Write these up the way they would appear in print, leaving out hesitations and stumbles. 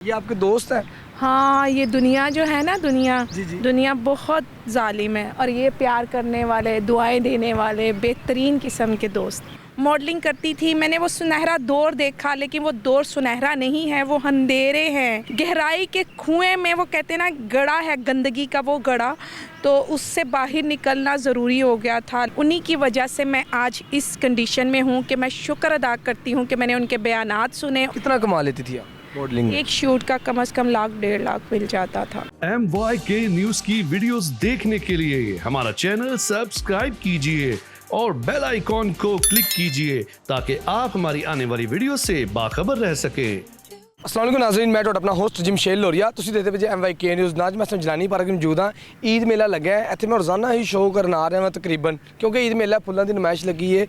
یہ آپ کے دوست ہیں؟ ہاں، یہ دنیا جو ہے نا جی دنیا بہت ظالم ہے، اور یہ پیار کرنے والے، دعائیں دینے والے بہترین قسم کے دوست۔ ماڈلنگ کرتی تھی، میں نے وہ سنہرا دور دیکھا، لیکن وہ دور سنہرا نہیں ہے، وہ اندھیرے ہیں، گہرائی کے کنویں میں، وہ کہتے ہیں نا گڑھا ہے گندگی کا، وہ گڑھا، تو اس سے باہر نکلنا ضروری ہو گیا تھا۔ انہی کی وجہ سے میں آج اس کنڈیشن میں ہوں کہ میں شکر ادا کرتی ہوں کہ میں نے ان کے بیانات سنے۔ کتنا کما لیتی تھی آپ ماڈلنگ میں؟ ایک شوٹ کا کم از کم لاکھ 1.5 مل جاتا تھا۔ MYK نیوز کی ویڈیوز دیکھنے کے لیے ہمارا چینل سبسکرائب کیجئے اور بیل آئیکن کو کلک کیجئے تاکہ آپ ہماری آنے والی ویڈیو سے باخبر رہ سکیں۔ السلام علیکم ناظرین، میں اپنا ہوسٹ جمشید لوریا، تسی دیتے پے MYK نیوز۔ ناج میں جلانی پارک میں موجود ہاں۔ عید میلہ لگا ہے، ایتھے میں روزانہ ہی شو کرنا آ رہا ہوں تقریباً، کیونکہ عید میلہ پھلاں دی نمائش لگی ہے۔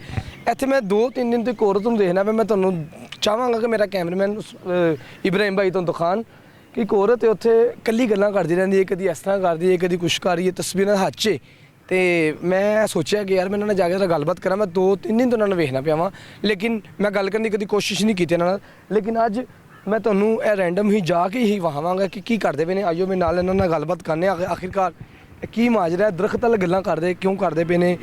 ایتھے میں 2-3 دن تو ایک عورت نوں دیکھنا پہ، میں تانوں چاہواں گا کہ میرا کیمرامین ابراہیم بھائی تو دکھان کہ ایک عورت ہے اتھے کلی گلاں کردی رہندی ہے، کدی اس طرح کردی ہے، کدی کچھ کر رہی ہے، تصویراں ہاتھ 'چ تے میں سوچیا کہ یار میں انہاں نال جا کے گل بات کراں۔ میں 2-3 دن تو انہاں نوں ویکھنا پیا واں، لیکن میں گل کرنے دی کدی کوشش نہیں کیتی انہاں نال، لیکن اج میں تانوں اے رینڈم ہی جا کے ہی وہاواں گا کہ کی کردے پے نے۔ آئیو میں نال انہاں نال گل بات کرنے آخرکار کی ماجرا ہے، درخت نال گلاں کردے کیوں کردے پے نے،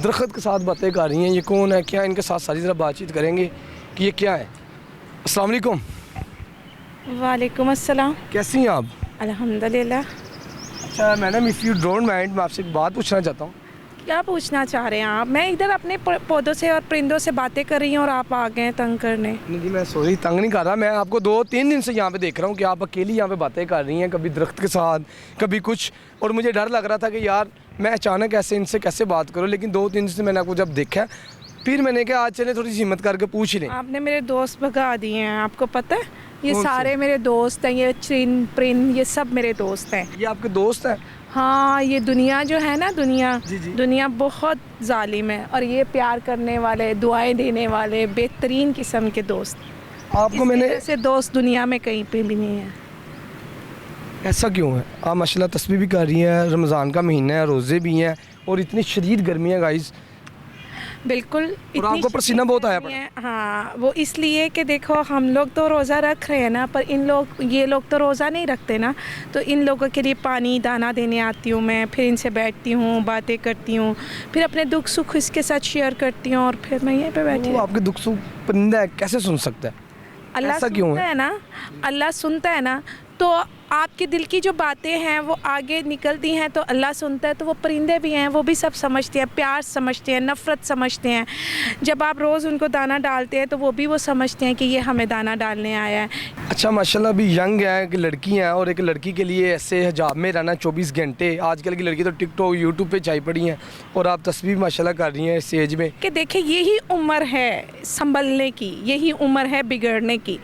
درخت کے ساتھ باتیں کر رہی ہیں، یہ کون ہے، کیا، ان کے ساتھ ساری طرح بات چیت کریں گے کہ یہ کیا ہے۔ السلام علیکم۔ وعلیکم السلام۔ کیسی ہیں آپ؟ الحمدللہ۔ اچھا madam, if you don't mind, میں آپ سے ایک بات پوچھنا چاہتا ہوں۔ کیا پوچھنا چاہ رہے ہیں آپ؟ میں ادھر اپنے پودوں سے اور پرندوں سے باتیں کر رہی ہوں اور آپ آ گئے ہیں تنگ کرنے۔ نہیں جی، میں سوری، تنگ نہیں کر رہا، میں آپ کو 2-3 دن سے یہاں پہ دیکھ رہا ہوں کہ آپ اکیلی یہاں پہ باتیں کر رہی ہیں، کبھی درخت کے ساتھ، کبھی کچھ، اور مجھے ڈر لگ رہا تھا کہ یار میں اچانک ایسے ان سے کیسے بات کروں، لیکن 2-3 دن سے میں نے آپ کو جب دیکھا پھر میں نے کہا آج چلے تھوڑی سی ہمت کر کے پوچھ لیں۔ آپ نے میرے دوست بھگا دیے ہیں، آپ کو پتہ ہے؟ یہ کون سے؟ سارے میرے دوست ہیں، یہ چرند پرند یہ سب میرے دوست ہیں۔ یہ آپ کے دوست ہیں؟ ہاں، یہ دنیا جو ہے نا جی۔ دنیا بہت ظالم ہے، اور یہ پیار کرنے والے، دعائیں دینے والے بہترین قسم کے دوست۔ آپ کو میں نے ایسے دوست دنیا میں کہیں پہ بھی نہیں ہیں۔ ایسا کیوں ہے؟ آپ ماشاءاللہ تسبیح بھی کر رہی ہیں، رمضان کا مہینہ ہے، روزے بھی ہیں، اور اتنی شدید گرمی ہے گائز، بالکل۔ اور آپ کو پسینہ بہت آیا پڑا۔ ہاں، وہ اس لیے کہ دیکھو ہم لوگ تو روزہ رکھ رہے ہیں نا، پر یہ لوگ تو روزہ نہیں رکھتے نا، تو ان لوگوں کے لیے پانی دانہ دینے آتی ہوں میں، پھر ان سے بیٹھتی ہوں، باتیں کرتی ہوں، پھر اپنے دکھ سکھ اس کے ساتھ شیئر کرتی ہوں، اور پھر میں یہیں پہ بیٹھی ہوں۔ وہ آپ کے دکھ سکھ پرندہ ہے، کیسے سن سکتا ہے؟ اللہ ایسا کیوں سنتا ہے نا، اللہ سنتا ہے نا، تو آپ کے دل کی جو باتیں ہیں وہ آگے نکلتی ہیں تو اللہ سنتا ہے، تو وہ پرندے بھی ہیں، وہ بھی سب سمجھتے ہیں، پیار سمجھتے ہیں، نفرت سمجھتے ہیں۔ جب آپ روز ان کو دانہ ڈالتے ہیں تو وہ بھی وہ سمجھتے ہیں کہ یہ ہمیں دانہ ڈالنے آیا ہے۔ اچھا ماشاءاللہ، ابھی ینگ ہے، ایک لڑکی ہیں، اور ایک لڑکی کے لیے ایسے حجاب میں رہنا 24 گھنٹے، آج کل کی لڑکی تو ٹک ٹاک یوٹیوب پہ چائی پڑی ہیں، اور آپ تصویر ماشاءاللہ کر رہی ہیں اس ایج میں۔ کہ دیکھیں یہی عمر ہے سنبھلنے کی، یہی عمر ہے بگڑنے کی،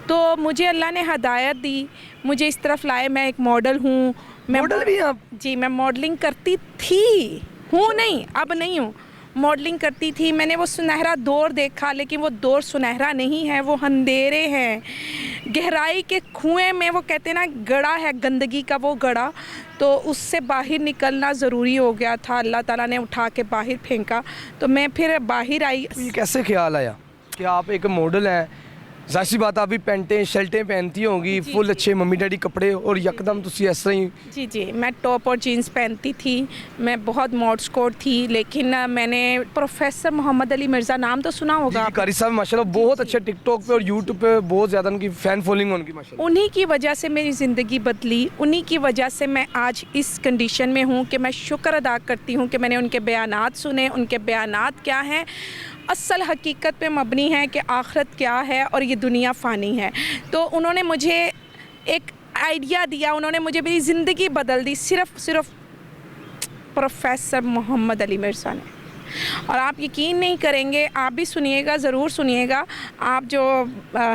تو مجھے اللہ نے ہدایت دی، مجھے اس طرف لائے۔ میں ایک ماڈل ہوں، ماڈل بھی ہیں آپ؟ جی، میں ماڈلنگ کرتی تھی، نہیں اب نہیں ہوں، ماڈلنگ کرتی تھی۔ میں نے وہ سنہرا دور دیکھا، لیکن وہ دور سنہرا نہیں ہے، وہ اندھیرے ہیں، گہرائی کے کنویں میں، وہ کہتے ہیں نا گڑھا ہے گندگی کا، وہ گڑھا، تو اس سے باہر نکلنا ضروری ہو گیا تھا۔ اللہ تعالیٰ نے اٹھا کے باہر پھینکا، تو میں پھر باہر آئی۔ یہ کیسے خیال آیا کہ آپ ایک ماڈل ہیں؟ ظاہر سی بات، آپ بھی پینٹیں شرٹیں پہنتی ہوں گی، فل اچھے ممی ڈیڈی کپڑے، اور یکدم تسی اس طرح ہی۔ جی، میں ٹاپ اور جینس پہنتی تھی، میں بہت موڈ کوٹ تھی، لیکن میں نے پروفیسر محمد علی مرزا نام تو سنا ہوگا، قاری صاحب ماشاءاللہ بہت اچھے ٹک ٹاک پہ اور یوٹیوب پہ بہت زیادہ ان کی فین فالوئنگ ان کی ماشاءاللہ۔ انہی کی وجہ سے میری زندگی بدلی، انہی کی وجہ سے میں آج اس کنڈیشن میں ہوں کہ میں شکر ادا کرتی ہوں کہ میں نے ان کے بیانات سنے۔ ان کے بیانات کیا ہیں؟ اصل حقیقت پہ مبنی ہے کہ آخرت کیا ہے اور یہ دنیا فانی ہے، تو انہوں نے مجھے ایک آئیڈیا دیا، انہوں نے مجھے میری زندگی بدل دی، صرف پروفیسر محمد علی مرزا نے۔ اور آپ یقین نہیں کریں گے، آپ بھی سنیے گا، ضرور سنیے گا، آپ جو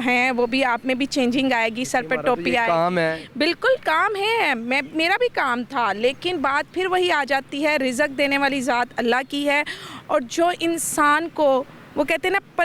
ہیں وہ بھی، آپ میں بھی چینجنگ آئے گی، سر پہ ٹوپی آئے گی۔ کام ہے، بالکل کام ہے، میرا بھی کام تھا، لیکن بات پھر وہی آ جاتی ہے، رزق دینے والی ذات اللہ کی ہے، اور جو انسان کو وہ کہتے ہیں نا